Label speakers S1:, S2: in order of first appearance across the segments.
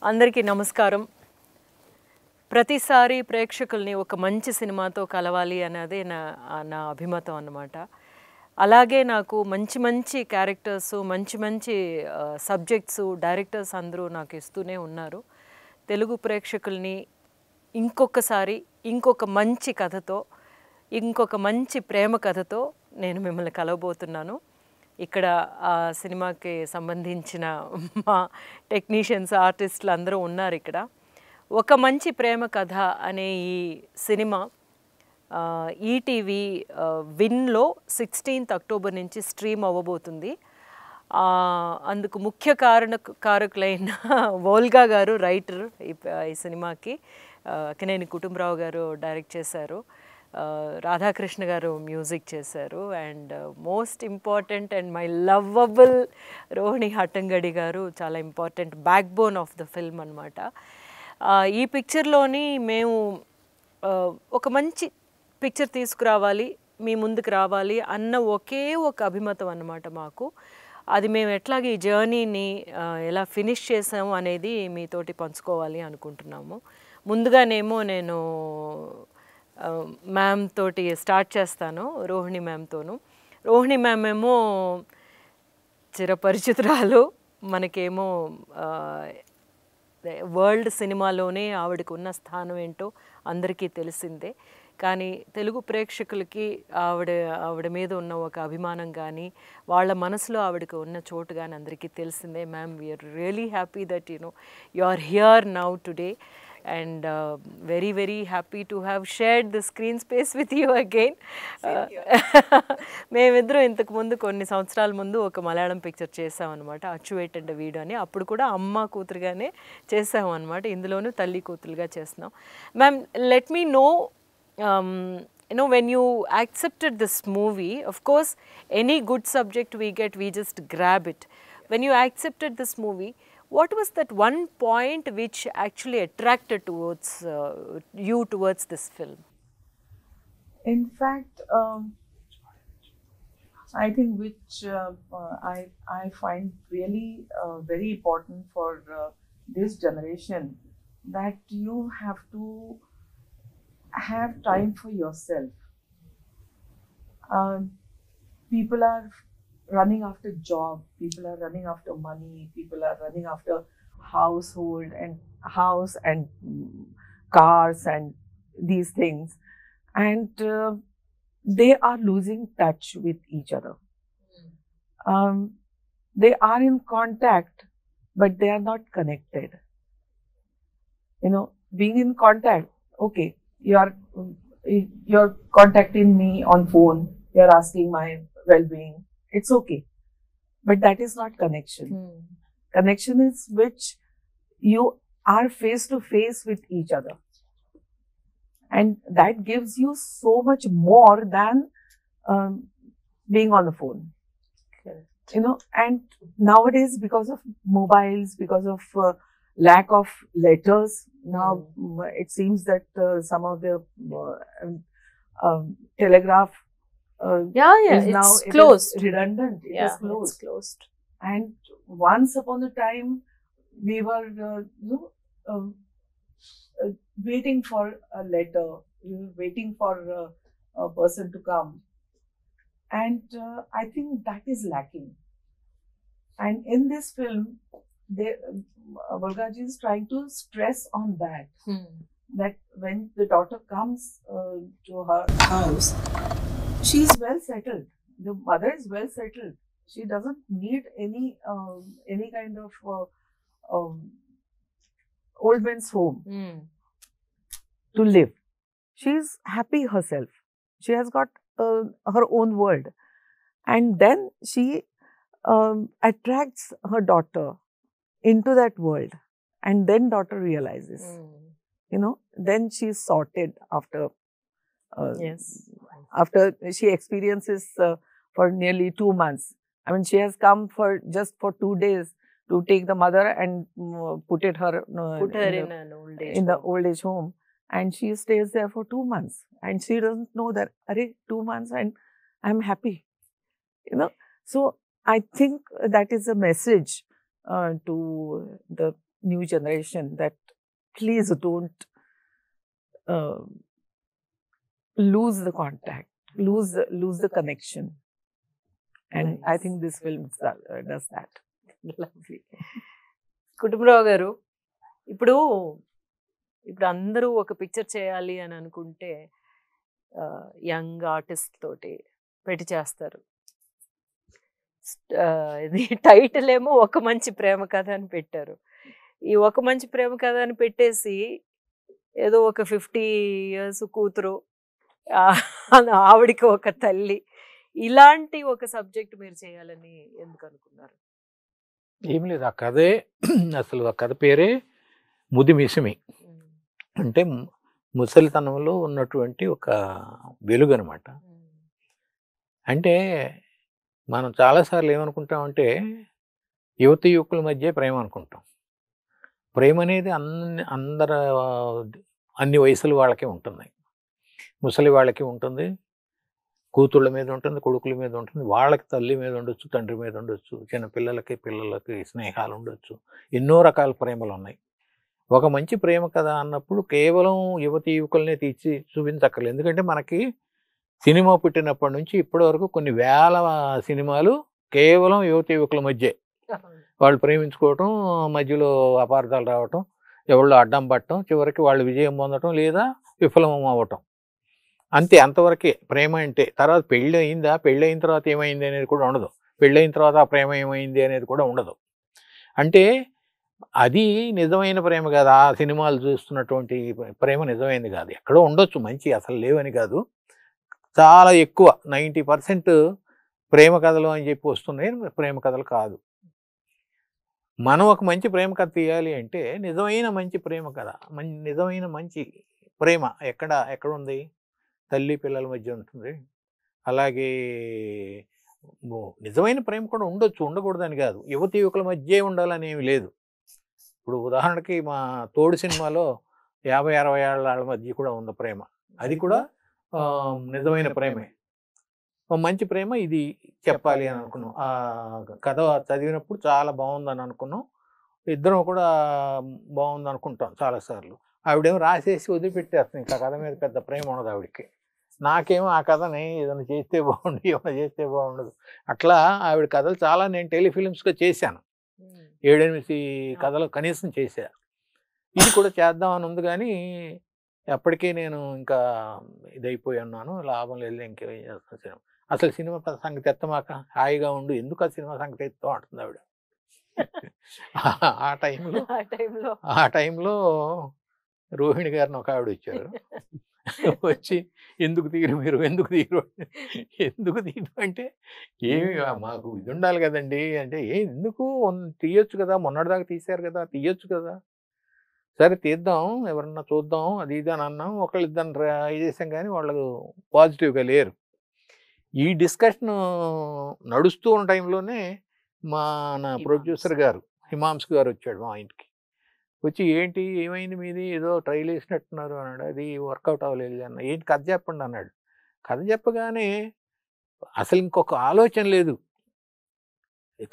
S1: అందరికీ నమస్కారం. ప్రతిసారి ప్రేక్షకుల్ని ఒక మంచి సినిమాతో కలవాలి అన్నదే నా అభిమతం అన్నమాట. అలాగే నాకు మంచి మంచి క్యారెక్టర్స్, మంచి మంచి సబ్జెక్ట్స్, డైరెక్టర్స్ అందరూ నాకు ఇస్తూనే ఉన్నారు. తెలుగు ప్రేక్షకుల్ని ఇంకొకసారి ఇంకొక మంచి కథతో, ఇంకొక మంచి ప్రేమ కథతో నేను మిమ్మల్ని కలవబోతున్నాను. ఇక్కడ ఆ సినిమాకి సంబంధించిన మా టెక్నీషియన్స్, ఆర్టిస్టులు అందరూ ఉన్నారు ఇక్కడ. ఒక మంచి ప్రేమ కథ అనే ఈ సినిమా ఈటీవీ విన్లో 16th అక్టోబర్ నుంచి స్ట్రీమ్ అవ్వబోతుంది. అందుకు ముఖ్య కారకులైన వోల్గా గారు రైటర్ ఈ సినిమాకి, అక్కినేని కుటుంబరావు గారు డైరెక్ట్ చేశారు, రాధాకృష్ణ గారు మ్యూజిక్ చేశారు, and most important and my lovable Rohini Hattangadi గారు చాలా important back bone of the film అనమాట. ఈ పిక్చర్లోని మేము ఒక మంచి పిక్చర్ తీసుకురావాలి, మీ ముందుకు రావాలి అన్న ఒకే ఒక అభిమతం అన్నమాట మాకు. అది మేము ఎట్లాగ ఈ జర్నీని ఎలా ఫినిష్ చేసాము అనేది మీతోటి పంచుకోవాలి అనుకుంటున్నాము. ముందుగానేమో నేను మ్యామ్ తోటి స్టార్ట్ చేస్తాను, రోహిణి మ్యామ్తోను. రోహిణి మ్యామ్ ఏమో చిరపరిచితురాలు, మనకేమో వరల్డ్ సినిమాలోనే ఆవిడకు ఉన్న స్థానం ఏంటో అందరికీ తెలిసిందే. కానీ తెలుగు ప్రేక్షకులకి ఆవిడ మీద ఉన్న ఒక అభిమానం కానీ, వాళ్ళ మనసులో ఆవిడకు ఉన్న చోటు కానీ అందరికీ తెలిసిందే. Ma'am, we are really happy that you are here now today, and very very happy to have shared the screen space with you again. మేమిద్దరం ఇంతకు ముందు కొన్ని సంవత్సరాల ముందు ఒక మలయాళం పిక్చర్ చేసామన్నమాట, అచ్చువేటెడ్ వీడియో అని. అప్పుడు కూడా అమ్మ కూతురుగానే చేసాము అనమాట. ఇందులోనూ తల్లి కూతురుగా చేస్తున్నాం. Ma'am, let me know, when you accepted this movie, of course any good subject we get, we just grab it. When you accepted this movie, what was that one point which actually attracted towards you towards this film?
S2: In fact, I think which I find really very important for this generation, that you have to have time for yourself. People are running after job, people are running after money, people are running after house and cars and these things, and they are losing touch with each other. They are in contact, but they are not connected. Being in contact, okay, you're contacting me on phone, you're asking my well-being, it's okay, but that is not connection. Connection is which you are face to face with each other, and that gives you so much more than being on the phone. Correct. And nowadays, because of mobiles, because of lack of letters, now it seems that some of the telegraph
S1: is
S2: now
S1: closed.
S2: It is redundant. It is closed.
S1: It's closed.
S2: And once upon a time, we were waiting for a letter. We were waiting for a person to come, and I think that is lacking. And in this film, Volgaji is trying to stress on that. That when the daughter comes to her house, she is well settled. The mother is well settled. She doesn't need any kind of old man's home to live. She is happy herself. She has got her own world, and then she attracts her daughter into that world, and then daughter realizes, then she is sorted after.
S1: Yes.
S2: After she experiences for nearly 2 months. I mean, she has come just for 2 days to take the mother and put her
S1: in an old age
S2: in the old age home, and she stays there for 2 months, and she doesn't know that 2 months and I'm happy. So I think that is a message to the new generation that please don't lose the contact, lose the connection. And I think this film does that.
S1: Lovely. Kutumbarao గారు, ఇప్పుడు అందరూ ఒక picture చేయాలి అని అనుకుంటే young artist తోటి పెట్టి చేస్తారు. ఇది టైటిల్ ఏమో ఒక మంచి ప్రేమ కథ అని పెట్టారు. ఈ ఒక మంచి ప్రేమ కథ అని పెట్టేసి ఏదో ఒక 50 years కూతురు, ఆవిడికి ఒక తల్లి, ఇలాంటి ఒక సబ్జెక్ట్ మీరు చేయాలని ఎందుకు అనుకున్నారు?
S3: ఏం లేదు, ఆ కథే అసలు ఆ కథ పేరే ముదిమిసిమి. అంటే ముసలితనంలో ఉన్నటువంటి ఒక వెలుగు అనమాట. అంటే మనం చాలాసార్లు ఏమనుకుంటామంటే యువతి యువకుల మధ్య ప్రేమ అనుకుంటాం. ప్రేమ అనేది అన్ని వయసుల వాళ్ళకే ఉంటుంది. ముసలి వాళ్ళకి ఉంటుంది, కూతుళ్ళ మీద ఉంటుంది, కొడుకుల మీద ఉంటుంది, వాళ్ళకి తల్లి మీద ఉండొచ్చు, తండ్రి మీద ఉండొచ్చు, చిన్న పిల్లలకి స్నేహాలు ఉండొచ్చు, ఎన్నో రకాల ప్రేమలు ఉన్నాయి. ఒక మంచి ప్రేమ కథ అన్నప్పుడు కేవలం యువతి యువకులనే తీర్చి చూపించక్కర్లేదు. ఎందుకంటే మనకి సినిమా పుట్టినప్పటి నుంచి ఇప్పటి వరకు కొన్ని వేల సినిమాలు కేవలం యువతి యువకుల మధ్యే. వాళ్ళు ప్రేమించుకోవటం, మధ్యలో అపార్థాలు రావటం, ఎవళ్ళు అడ్డం పట్టడం, చివరికి వాళ్ళు విజయం పొందటం లేదా విఫలం అవ్వటం, అంతే. అంతవరకే ప్రేమ అంటే. తర్వాత పెళ్ళి అయిందా, పెళ్ళి అయిన తర్వాత ఏమైంది అనేది కూడా ఉండదు, పెళ్ళైన తర్వాత ఆ ప్రేమ ఏమైంది అనేది కూడా ఉండదు. అంటే అది నిజమైన ప్రేమ కాదు. ఆ సినిమాలు చూస్తున్నటువంటి ప్రేమ నిజమైనది కాదు. ఎక్కడో ఉండొచ్చు మంచి, అసలు లేవని కాదు, చాలా ఎక్కువ 90% ప్రేమ కథలు అని చెప్పి వస్తున్నాయి, ప్రేమ కథలు కాదు. మనం ఒక మంచి ప్రేమ కథ తీయాలి అంటే నిజమైన మంచి ప్రేమ కథ, నిజమైన మంచి ప్రేమ ఎక్కడ ఉంది? తల్లి పిల్లల మధ్య ఉంటుంది. అలాగే నిజమైన ప్రేమ కూడా ఉండొచ్చు, ఉండకూడదని కాదు. యువతి యువకుల మధ్య ఉండాలని ఏమి లేదు. ఇప్పుడు ఉదాహరణకి మా తోడు సినిమాలో 50-60 ఏళ్ళ మధ్య కూడా ఉన్న ప్రేమ, అది కూడా నిజమైన ప్రేమే, మంచి ప్రేమ. ఇది చెప్పాలి అని అనుకున్నాం. ఆ కథ చదివినప్పుడు చాలా బాగుందని అనుకున్నాం. ఇద్దరం కూడా బాగుంది అనుకుంటాం చాలాసార్లు. ఆవిడేమో రాసేసి వదిలిపెట్టేస్తుంది, ఇంకా కథ మీద పెద్ద ప్రేమ ఉండదు ఆవిడకి. నాకేమో ఆ కథని ఏదైనా చేస్తే బాగుండు, ఏమైనా చేస్తే బాగుండదు. అట్లా ఆవిడ కథలు చాలా నేను టెలిఫిలిమ్స్గా చేశాను, 7-8 కథలు కనీసం చేశా. ఇది కూడా చేద్దామని ఉంది కానీ ఎప్పటికీ నేను ఇంకా ఇదైపోయి ఉన్నాను, లాభం లేదు, ఇంకేం చేస్తాను. అసలు సినిమా సంగతి ఎత్తమాక, హాయిగా ఉండు, ఎందుకు ఆ సినిమా సంగతి ఎత్తాం అంటుంది ఆవిడ. ఆ టైంలో రోహిణి గారిని ఒక ఆవిడ వచ్చారు. వచ్చి ఎందుకు తీరు అంటే ఏమి మాకు ఇది ఉండాలి కదండి అంటే, ఎందుకు తీయొచ్చు కదా, మొన్నటిదాకా తీశారు కదా, తీయొచ్చు కదా. సరే తీద్దాం, ఎవరన్నా చూద్దాం అది ఇది అని అన్నాం. ఒకళ్ళిద్దరిని ట్రై చేసాం కానీ వాళ్ళు పాజిటివ్గా లేరు. ఈ డిస్కషన్ నడుస్తూ ఉన్న టైంలోనే మన ప్రొడ్యూసర్ గారు హిమాంశు గారు వచ్చాడు మా ఇంటికి. వచ్చి ఏంటి ఏమైంది మీది, ఏదో ట్రైల్ వేసినట్టున్నారు అన్నాడు. అది వర్కౌట్ అవ్వలేదు అన్న. ఏంటి కథ చెప్పండి అన్నాడు. కథ చెప్పగానే అసలు ఇంకొక ఆలోచన లేదు.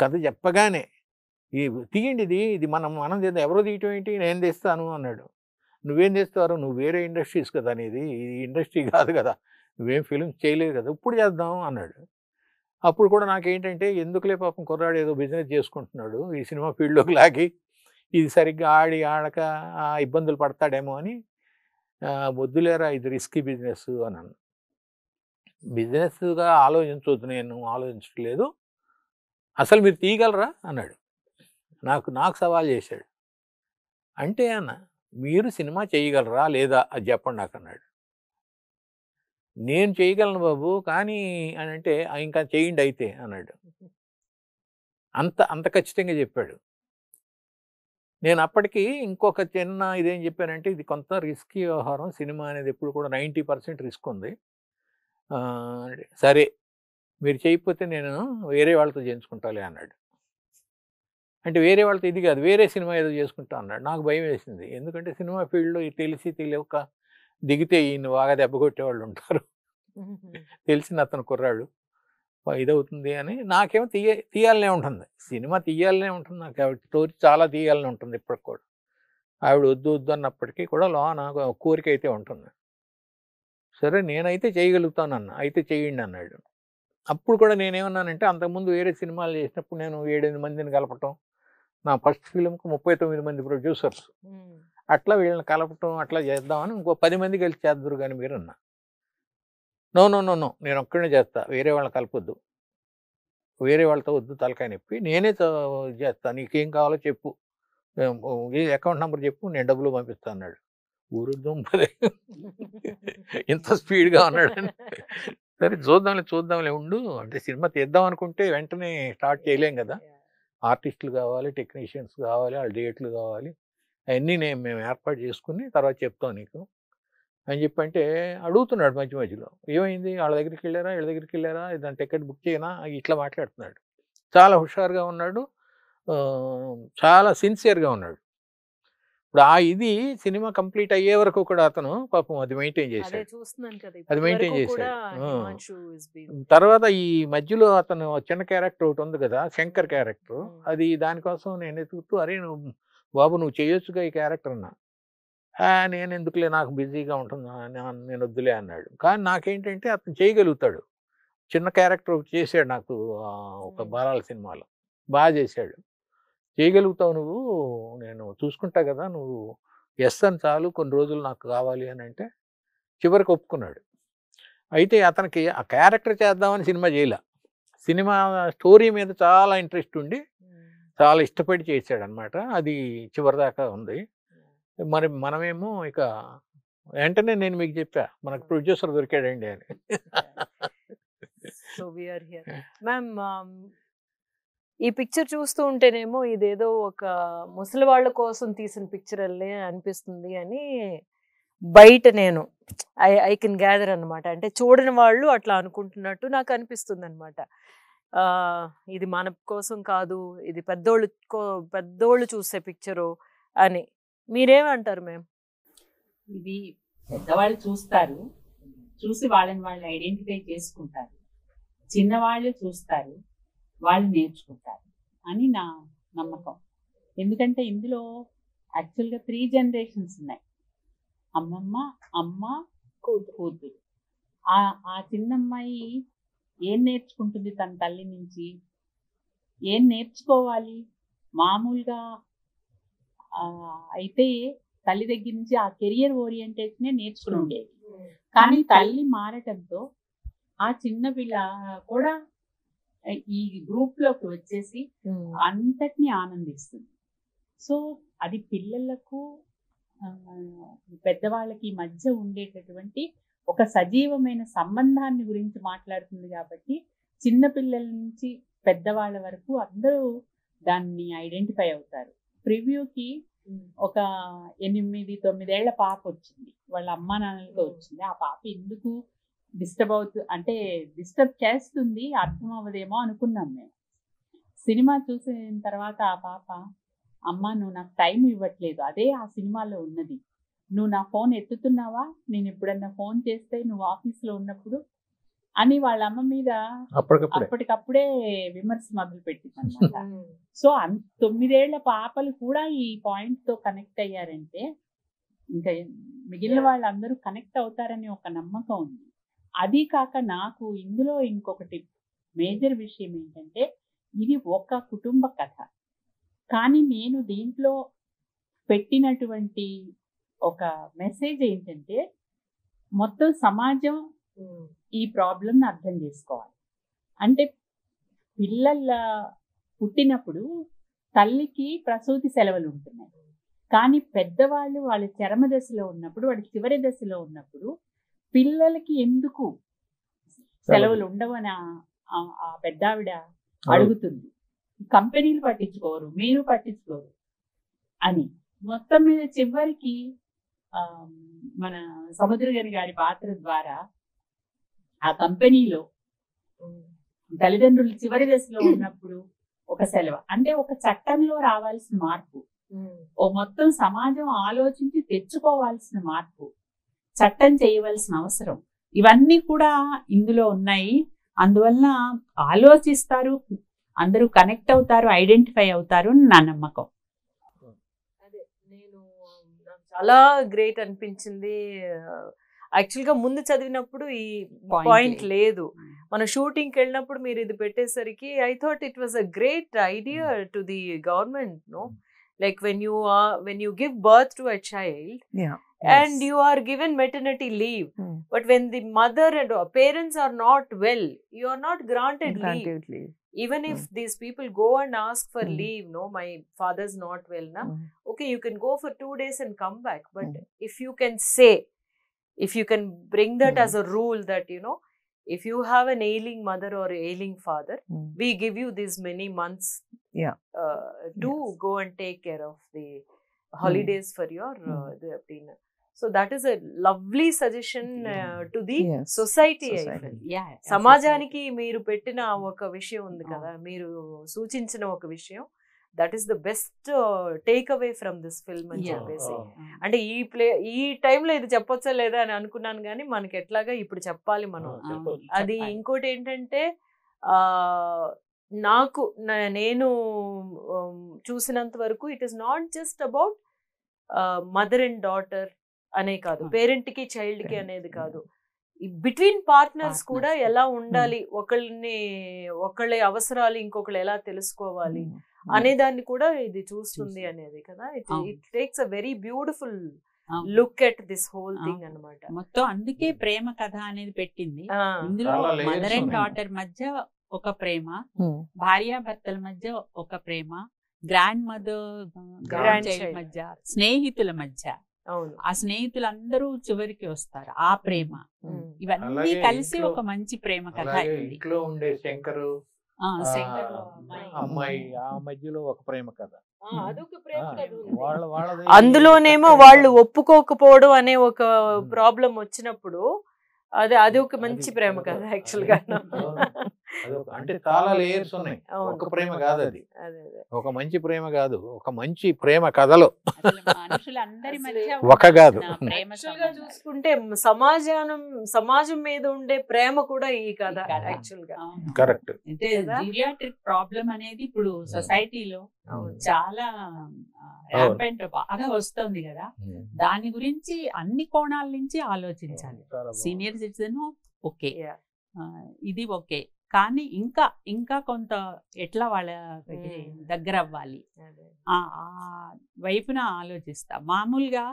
S3: కథ చెప్పగానే తీయండి, ఇది మనం చేద్దాం. ఎవరో తీయటం ఏంటి, నేను తెస్తాను అన్నాడు. నువ్వేం తెస్తారు, నువ్వు వేరే ఇండస్ట్రీస్ కదా, అనేది ఇది ఇండస్ట్రీ కాదు కదా, నువ్వేం ఫిల్మ్స్ చేయలేదు కదా, ఇప్పుడు చేద్దాం అన్నాడు. అప్పుడు కూడా నాకేంటంటే ఎందుకులే పాపం కుర్రాడు ఏదో బిజినెస్ చేసుకుంటున్నాడు, ఈ సినిమా ఫీల్డ్లోకి లాగి ఇది సరిగ్గా ఆడక ఇబ్బందులు పడతాడేమో అని, వద్దులేరా ఇది రిస్కీ బిజినెస్ అన్నాను. బిజినెస్గా ఆలోచించవద్దు, నేను ఆలోచించట్లేదు, అసలు మీరు తీయగలరా అన్నాడు. నాకు సవాల్ చేశాడు. అంటే అన్న మీరు సినిమా చేయగలరా లేదా అది చెప్పండి నాకు అన్నాడు. నేను చేయగలను బాబు కానీ అని అంటే, ఇంకా చేయండి అయితే అన్నాడు. అంత ఖచ్చితంగా చెప్పాడు. నేను అప్పటికి ఇంకొక చిన్న ఇదేం చెప్పానంటే, ఇది కొంత రిస్కీ వ్యవహారం, సినిమా అనేది ఎప్పుడు కూడా 90% రిస్క్ ఉంది. సరే మీరు చేయకపోతే నేను వేరే వాళ్ళతో చేయించుకుంటాలే అన్నాడు. అంటే వేరే వాళ్ళతో ఇది కాదు, వేరే సినిమా ఏదో చేసుకుంటా అన్నాడు. నాకు భయం వేసింది, ఎందుకంటే సినిమా ఫీల్డ్లో తెలియక దిగితే ఈయన బాగా దెబ్బ కొట్టేవాళ్ళు ఉంటారు. తెలిసిన అతను కుర్రాడు, ఇదవుతుంది అని. నాకేమో తీయాలనే ఉంటుంది, సినిమా తీయాలనే ఉంటుంది, నాకు ఆవిడ స్టోరీ చాలా తీయాలని ఉంటుంది ఇప్పటికి కూడా. ఆవిడ వద్దు వద్దు అన్నప్పటికీ కూడా నాకు కోరిక అయితే ఉంటుంది. సరే నేనైతే చేయగలుగుతానన్న, అయితే చేయండి అన్నాడు. అప్పుడు కూడా నేనేమన్నానంటే, అంతకుముందు వేరే సినిమాలు చేసినప్పుడు నేను 7-8 మందిని కలపటం, నా ఫస్ట్ ఫిలింకి 39 మంది ప్రొడ్యూసర్స్, అట్లా వీళ్ళని కలపటం అట్లా చేద్దామని, ఇంకో 10 మంది కలిసి చేద్దరు కానీ మీరు అన్నా. నో నో నో నో నేను ఒక్కడే చేస్తా, వేరే వాళ్ళని కలపొద్దు, వేరే వాళ్ళతో వద్దు తలకాయ నొప్పి, నేనే చేస్తా, నీకేం కావాలో చెప్పు, అకౌంట్ నెంబర్ చెప్పు, నేను డబ్బులు పంపిస్తా అన్నాడు. ఊరు దుంపదే ఇంత స్పీడ్గా ఉన్నాడు. సరే చూద్దాంలే ఉండు అంటే, సినిమా తీద్దాం అనుకుంటే వెంటనే స్టార్ట్ చేయలేం కదా, ఆర్టిస్టులు కావాలి, టెక్నీషియన్స్ కావాలి, వాళ్ళ డేట్లు కావాలి, అవన్నీ మేము ఏర్పాటు చేసుకుని తర్వాత చెప్తాం నీకు అని చెప్పంటే అడుగుతున్నాడు మధ్యలో. ఏమైంది, వాళ్ళ దగ్గరికి వెళ్ళారా, వీళ్ళ దగ్గరికి వెళ్ళారా, దాని టికెట్ బుక్ చేయనా, ఇట్లా మాట్లాడుతున్నాడు. చాలా హుషారుగా ఉన్నాడు, చాలా సిన్సియర్గా ఉన్నాడు. ఇప్పుడు ఇది సినిమా కంప్లీట్ అయ్యే వరకు కూడా అతను పాపం అది మెయింటైన్ చేశాడు. తర్వాత ఈ మధ్యలో అతను చిన్న క్యారెక్టర్ ఒకటి ఉంది కదా, శంకర్ క్యారెక్టర్, అది దానికోసం నేను ఎదుగుతూ, అరే నువ్వు బాబు నువ్వు చేయొచ్చుగా ఈ క్యారెక్టర్ అన్నా. నేను ఎందుకులే, నాకు బిజీగా ఉంటుంది, నేను వద్దులే అన్నాడు. కానీ నాకేంటంటే అతను చేయగలుగుతాడు, చిన్న క్యారెక్టర్ చేశాడు నాకు ఒక బాలాల సినిమాలో, బాగా చేశాడు, చేయగలుగుతావు నువ్వు, నేను చూసుకుంటా కదా, నువ్వు ఎస్ అని చాలు, కొన్ని రోజులు నాకు కావాలి అని అంటే చివరికి ఒప్పుకున్నాడు. అయితే అతనికి ఆ క్యారెక్టర్ చేద్దామని సినిమా చేయలే, సినిమా స్టోరీ మీద చాలా ఇంట్రెస్ట్ ఉండి చాలా ఇష్టపడి చేశాడు అనమాట. అది చివరిదాకా ఉంది. మరి మనమేమో ఇక వెంటనే నేను మీకు చెప్పా, మనకు ప్రొడ్యూసర్ దొరికాడండి అని.
S1: So we are here ma'am. ఈ పిక్చర్ చూస్తూ ఉంటేనేమో ఇదేదో ఒక ముసలి వాళ్ళ కోసం తీసిన పిక్చర్ అల్లే అనిపిస్తుంది అని బయట నేను ఐ కెన్ గ్యాదర్ అనమాట. అంటే చూడని వాళ్ళు అట్లా అనుకుంటున్నట్టు నాకు అనిపిస్తుంది అనమాట. ఇది మన కోసం కాదు, ఇది పెద్దోళ్ళు చూసే పిక్చరు అని. మీరేమంటారు మ్యామ్?
S4: ఇది పెద్దవాళ్ళు చూస్తారు, చూసి వాళ్ళని వాళ్ళు ఐడెంటిఫై చేసుకుంటారు, చిన్నవాళ్ళు చూస్తారు, వాళ్ళు నేర్చుకుంటారు అని నా నమ్మకం. ఎందుకంటే ఇందులో యాక్చువల్గా 3 generations ఉన్నాయి, అమ్మమ్మ, అమ్మ, కూతురు. ఆ చిన్నమ్మాయి ఏం నేర్చుకుంటుంది తన తల్లి నుంచి, ఏం నేర్చుకోవాలి? మామూలుగా అయితే తల్లి దగ్గర నుంచి ఆ కెరియర్ ఓరియంటేషనే నేర్చుకుని ఉండేది. కానీ తల్లి మారటంతో ఆ చిన్న పిల్ల కూడా ఈ గ్రూప్ లోకి వచ్చేసి అంతటినీ ఆనందిస్తుంది. సో అది పిల్లలకు పెద్దవాళ్ళకి మధ్య ఉండేటటువంటి ఒక సజీవమైన సంబంధాన్ని గురించి మాట్లాడుతుంది. కాబట్టి చిన్న పిల్లల నుంచి పెద్దవాళ్ళ వరకు అందరూ దాన్ని ఐడెంటిఫై అవుతారు. ప్రివ్యూకి ఒక 8-9 ఏళ్ల పాప వచ్చింది, వాళ్ళ అమ్మా నాన్నలతో వచ్చింది. ఆ పాప ఎందుకు డిస్టర్బ్ చేస్తుంది అర్థం అవ్వదేమో అనుకున్నాం మేము. సినిమా చూసిన తర్వాత ఆ పాప, అమ్మ నువ్వు నాకు టైం ఇవ్వట్లేదు, అదే ఆ సినిమాలో ఉన్నది, నువ్వు నా ఫోన్ ఎత్తుతున్నావా, నేను ఎప్పుడన్నా ఫోన్ చేస్తే నువ్వు ఆఫీస్లో ఉన్నప్పుడు అని వాళ్ళ అమ్మ మీద అప్పటికప్పుడే విమర్శ మొదలు పెట్టింది అనమాట. సో 9 ఏళ్ల పాపలు కూడా ఈ పాయింట్ తో కనెక్ట్ అయ్యారంటే ఇంకా మిగిలిన వాళ్ళందరూ కనెక్ట్ అవుతారని ఒక నమ్మకం ఉంది. అది కాక నాకు ఇందులో ఇంకొకటి మేజర్ విషయం ఏంటంటే, ఇది ఒక కుటుంబ కథ, కానీ నేను దీంట్లో పెట్టినటువంటి ఒక మెసేజ్ ఏంటంటే, మొత్తం సమాజం ఈ ప్రాబ్లంని అర్థం చేసుకోవాలి. అంటే పిల్లల పుట్టినప్పుడు తల్లికి ప్రసూతి సెలవులు ఉంటున్నాయి, కానీ పెద్దవాళ్ళు వాళ్ళ చరమ దశలో ఉన్నప్పుడు, వాళ్ళ చివరి దశలో ఉన్నప్పుడు పిల్లలకి ఎందుకు సెలవులు ఉండవని ఆ పెద్దావిడ అడుగుతుంది. కంపెనీలు పట్టించుకోరు, మీరు పట్టించుకోరు అని. మొత్తం మీద చివరికి మన సముద్రగారి గారి పాత్ర ద్వారా ఆ కంపెనీలో తల్లిదండ్రులు చివరి దశలో ఉన్నప్పుడు ఒక సెలవు అంటే ఒక చట్టంలో రావాల్సిన మార్పు, ఓ మొత్తం సమాజం ఆలోచించి తెచ్చుకోవాల్సిన మార్పు, చట్టం చేయవలసిన అవసరం, ఇవన్నీ కూడా ఇందులో ఉన్నాయి. అందువల్ల ఆలోచిస్తారు, అందరూ కనెక్ట్ అవుతారు, ఐడెంటిఫై అవుతారు అని నా నమ్మకం.
S1: అదే నాకు చాలా గ్రేట్ అనిపించింది. యాక్చువల్గా ముందు చదివినప్పుడు ఈ పాయింట్ లేదు. మన షూటింగ్కి వెళ్ళినప్పుడు మీరు ఇది పెట్టేసరికి I thought it was a great idea to the government, no, like when you give birth to a child, and you are given maternity leave, but when the mother and parents are not well, you are not granted leave. Even if these people go and ask for leave, no, my father's not well na, okay, you can go for 2 days and come back, but if you can say, if you can bring that as a rule that, you know, if you have an ailing mother or ailing father, we give you these many months to go and take care of the holidays for your dinner. So that is a lovely suggestion to the society, I feel. సమాజానికి మీరు పెట్టిన ఒక విషయం ఉంది కదా, మీరు సూచించిన ఒక విషయం, that is the best take away from this film అని చెప్పేసి. అంటే ఈ టైంలో ఇది చెప్పొచ్చా లేదా అని అనుకున్నాను, కానీ మనకి ఎట్లాగా ఇప్పుడు చెప్పాలి మనం. అది ఇంకోటి ఏంటంటే, నేను చూసినంత వరకు it is not just about mother and daughter అనే కాదు, పేరెంట్ కి చైల్డ్ కి అనేది కాదు, బిట్వీన్ పార్ట్నర్స్ కూడా ఎలా ఉండాలి, ఒకళ్ళ అవసరాలు ఇంకొకళ్ళు ఎలా తెలుసుకోవాలి అనే దాన్ని కూడా ఇది చూస్తుంది అనేది కదా. It takes a very beautiful look at this whole thing అన్నమాట.
S4: మొత్తం అందుకే ప్రేమ కథ అనేది పెట్టింది. ఇందులో మదర్ అండ్ డాటర్ మధ్య ఒక ప్రేమ, భార్యాభర్తల మధ్య ఒక ప్రేమ, గ్రాండ్ మదర్ గ్రాండ్ చైల్డ్ మధ్య, స్నేహితుల మధ్య, ఆ స్నేహితులందరూ చివరికి వస్తారు, ఆ ప్రేమ, ఇవన్నీ కలిసి ఒక మంచి ప్రేమ కథ.
S3: ఇంట్లో ఉండే శంకరు అమ్మాయి, ఆ మధ్యలో ఒక ప్రేమ కథ.
S1: అందులోనేమో వాళ్ళు ఒప్పుకోకపోవడం అనే ఒక ప్రాబ్లం వచ్చినప్పుడు అది ఒక మంచి ప్రేమ కథ యాక్చువల్ గా.
S3: అంటే చాలా లేయర్స్ ఉన్నాయి, ఒక ప్రేమ కాదు అది, ఒక మంచి ప్రేమ కాదు, ఒక మంచి ప్రేమ కథలో ఒక కాదు.
S1: చూసుకుంటే సమాజం మీద ఉండే ప్రేమ కూడా ఈ కథ యాక్చువల్ గా.
S3: కరెక్ట్.
S4: అంటే జీరియాట్రిక్ ప్రాబ్లం అనేది ఇప్పుడు సొసైటీలో చాలా ర్యాంపెంట్ బాగా వస్తుంది కదా, దాని గురించి అన్ని కోణాల నుంచి ఆలోచించాలి. సీనియర్ సిటిజన్ ఓకే, ఇది ఓకే, కానీ ఇంకా కొంత ఎట్లా వాళ్ళ దగ్గర అవ్వాలి ఆ వైపున ఆలోచిస్తా. మామూలుగా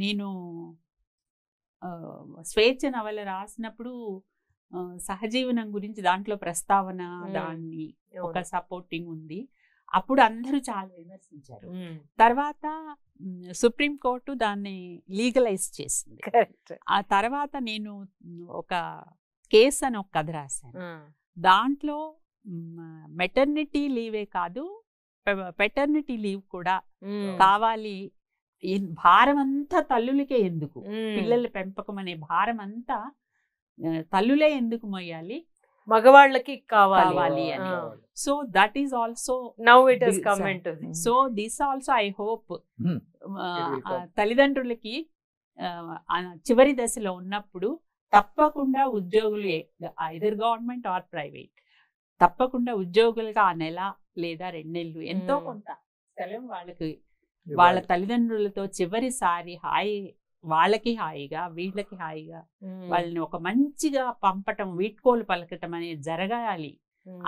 S4: నేను స్వేచ్ఛ నవల రాసినప్పుడు సహజీవనం గురించి దాంట్లో ప్రస్తావన, దాన్ని ఒక సపోర్టింగ్ ఉంది. అప్పుడు అందరూ చాలా విమర్శించారు. తర్వాత సుప్రీంకోర్టు దాన్ని లీగలైజ్ చేసింది. ఆ తర్వాత నేను ఒక కేసు అని ఒక కథ రాశాను. దాంట్లో మెటర్నిటీ లీవే కాదు, పెటర్నిటీ లీవ్ కూడా కావాలి. భారం అంతా తల్లులకే ఎందుకు, పిల్లల పెంపకం అనే భారం అంతా తల్లులే ఎందుకు మొయ్యాలి,
S1: మగవాళ్ళకి కావాలి
S4: అని. So that is also
S1: now it has come into.
S4: So this also I hope తల్లిదండ్రులకి చివరి దశలో ఉన్నప్పుడు తప్పకుండా ఉద్యోగులు, ఐదర్ గవర్నమెంట్ ఆర్ ప్రైవేట్, తప్పకుండా ఉద్యోగులుగా ఆ నెల లేదా 2 నెలలు ఎంతో కొంత స్థలం వాళ్ళకి వాళ్ళ తల్లిదండ్రులతో చివరిసారి వాళ్ళకి హాయిగా వీళ్ళకి హాయిగా వాళ్ళని ఒక మంచిగా పంపటం, వీడ్కోలు పలకటం అనేది జరగాలి.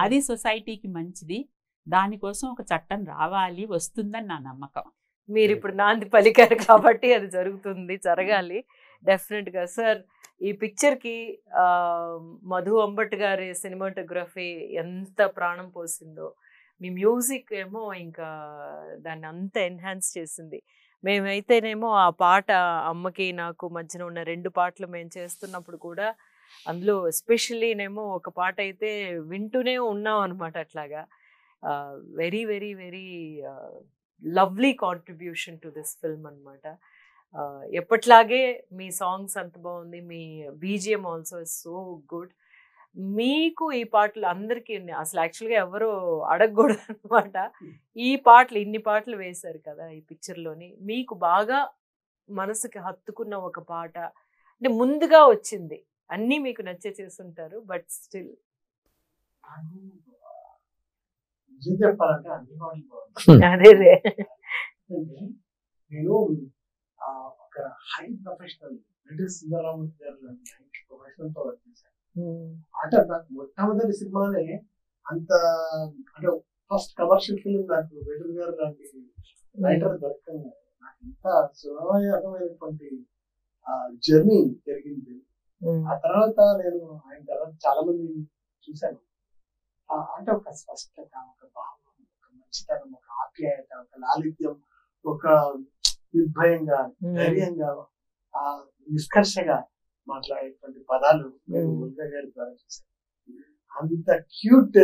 S4: అది సొసైటీకి మంచిది. దానికోసం ఒక చట్టం రావాలి, వస్తుందని నా నమ్మకం.
S1: మీరు ఇప్పుడు నాంది పలికారు కాబట్టి అది జరుగుతుంది, జరగాలి డెఫినెట్ గా. సార్, ఈ పిక్చర్ కి మధు అంబట్ గారి సినిమాటోగ్రఫీ ఎంత ప్రాణం పోసిందో, మీ మ్యూజిక్ ఏమో ఇంకా దాన్ని అంత ఎన్హాన్స్ చేసింది. మేమైతేనేమో ఆ పాట అమ్మకి నాకు మధ్యన ఉన్న 2 పాటలు మేము చేస్తున్నప్పుడు కూడా అందులో ఎస్పెషల్లీనేమో ఒక పాట అయితే వింటూనే ఉన్నాం అనమాట. అట్లాగా very very very lovely contribution to this film అనమాట. ఎప్పట్లాగే మీ సాంగ్స్ అంత బాగుంది, మీ BGM also is so good. మీకు ఈ పాటలు అందరికీ అసలు యాక్చువల్గా ఎవరు అడగకూడదు అనమాట. ఈ పాటలు ఇన్ని పాటలు వేశారు కదా ఈ పిక్చర్లోని, మీకు బాగా మనసుకి హత్తుకున్న ఒక పాట అంటే ముందుగా వచ్చింది అన్నీ మీకు నచ్చే చేస్తుంటారు, బట్ స్టిల్
S5: నిజం చెప్పాలంటే అన్ని పాటలు బాగుంటాయి.
S1: అదే
S5: నేను ఒక హై ప్రొఫెషనల్ సుందరరామూర్తి గారు లాంటి హై ప్రొఫెషనల్ తో వర్క్ చేశాను. అంటే నాకు మొట్టమొదటి సినిమానే అంత అంటే ఫస్ట్ కమర్షియల్ ఫిల్మ్ నాకు వేటూరి గారు లాంటి రైటర్ దొరకంగా నాకు ఇంత సులభమైనటువంటి జర్నీ జరిగింది. ఆ తర్వాత నేను ఆయన తర్వాత చాలా మంది చూశాను. అంటే ఒక స్పష్టత, ఒక భావం, ఒక మంచితనం, ఒక ఆప్యాయత, ఒక లాలిత్యం, ఒక నిర్భయంగా ధైర్యంగా నిష్కర్షగా మాట్లాడేటువంటి పదాలు నేను ముల్కా గారి ద్వారా చూశాను. అంత క్యూట్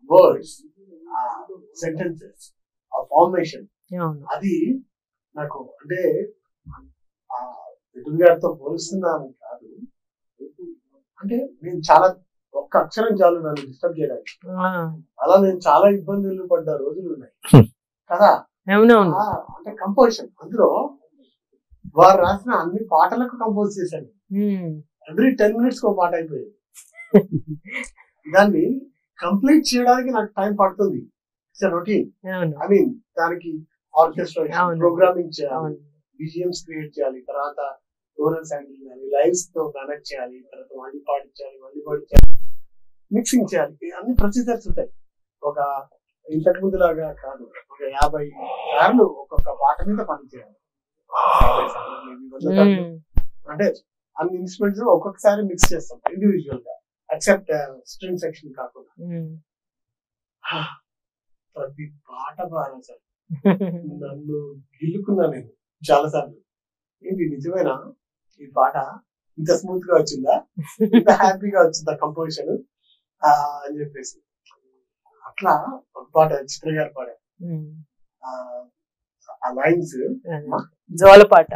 S5: వర్డ్స్, సెంటెన్సెస్, ఆ ఫార్మేషన్, అది నాకు అంటే విఠల్ గారితో పోలుస్తున్నాను కాదు, అంటే నేను చాలా ఒక్క అక్షరం చాలు నన్ను డిస్టర్బ్ చేయడానికి. అలా నేను చాలా ఇబ్బందులు పడ్డ రోజులు ఉన్నాయి కదా. అంటే కంపోజిషన్, అందులో వారు రాసిన అన్ని పాటలకు కంపోజ్ చేశాను. ఎవ్రీ 10 minutes ఒక పాట అయిపోయింది. దాన్ని కంప్లీట్ చేయడానికి నాకు టైం పడుతుంది. It's routine. ఐ మీన్ దానికి ఆర్కెస్ట్రేషన్, ప్రోగ్రామింగ్ చేయాలి, బిజిఎంస్ క్రియేట్ చేయాలి, తర్వాత ఓరల్ శాండిల్ చేయాలి, లైవ్స్ తో కనెక్ట్ చేయాలి, తర్వాత మళ్ళీ పాడించాలి, మిక్సింగ్ చేయాలి. అన్ని ప్రొసీజర్స్ ఉంటాయి. ఒక ఇంతకు ముందు లాగా కాదు, ఒక 50 సార్లు ఒక్కొక్క పాట మీద పని చేయాలి. అంటే అన్ని ఇన్స్ట్రుమెంట్స్ ఒక్కొక్కసారి మిక్స్ చేస్తాం ఇండివిజువల్ గా, ఎక్సెప్ట్ స్ట్రింగ్ సెక్షన్ కాకుండా. ప్రతి పాట బాగా సార్ నన్ను గిల్లుకున్నా నేను చాలా సార్లు. ఏంటి నిజమేనా ఈ పాట ఇంత స్మూత్ గా వచ్చిందా, ఇంత హ్యాపీగా వచ్చిందా కంపోజిషన్ అని చెప్పేసి. అట్లా ఒక పాట చిత్ర గారు పాడారు. ఆ లైన్స్
S1: జోలపాట,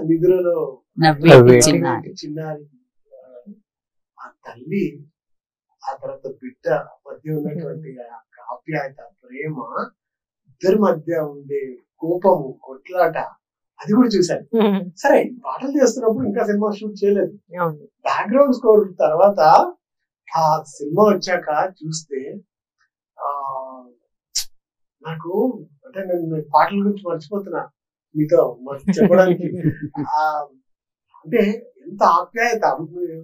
S5: నిధులలో చిన్నారి, ఆ తల్లి ఆ తర్వాత బిడ్డ మధ్య ఉన్నటువంటి ఆప్యాయత, ప్రేమ, ఇద్దరి మధ్య ఉండే కోపము, కొట్లాట, అది కూడా చూశాను. సరే పాటలు చేస్తున్నప్పుడు ఇంకా సినిమా షూట్ చేయలేదు. బ్యాక్గ్రౌండ్ స్కోర్ తర్వాత ఆ సినిమా వచ్చాక చూస్తే నాకు అంటే నేను పాటల గురించి మర్చిపోతున్నా మీతో చెప్పడానికి. అంటే ఎంత ఆప్యాయత,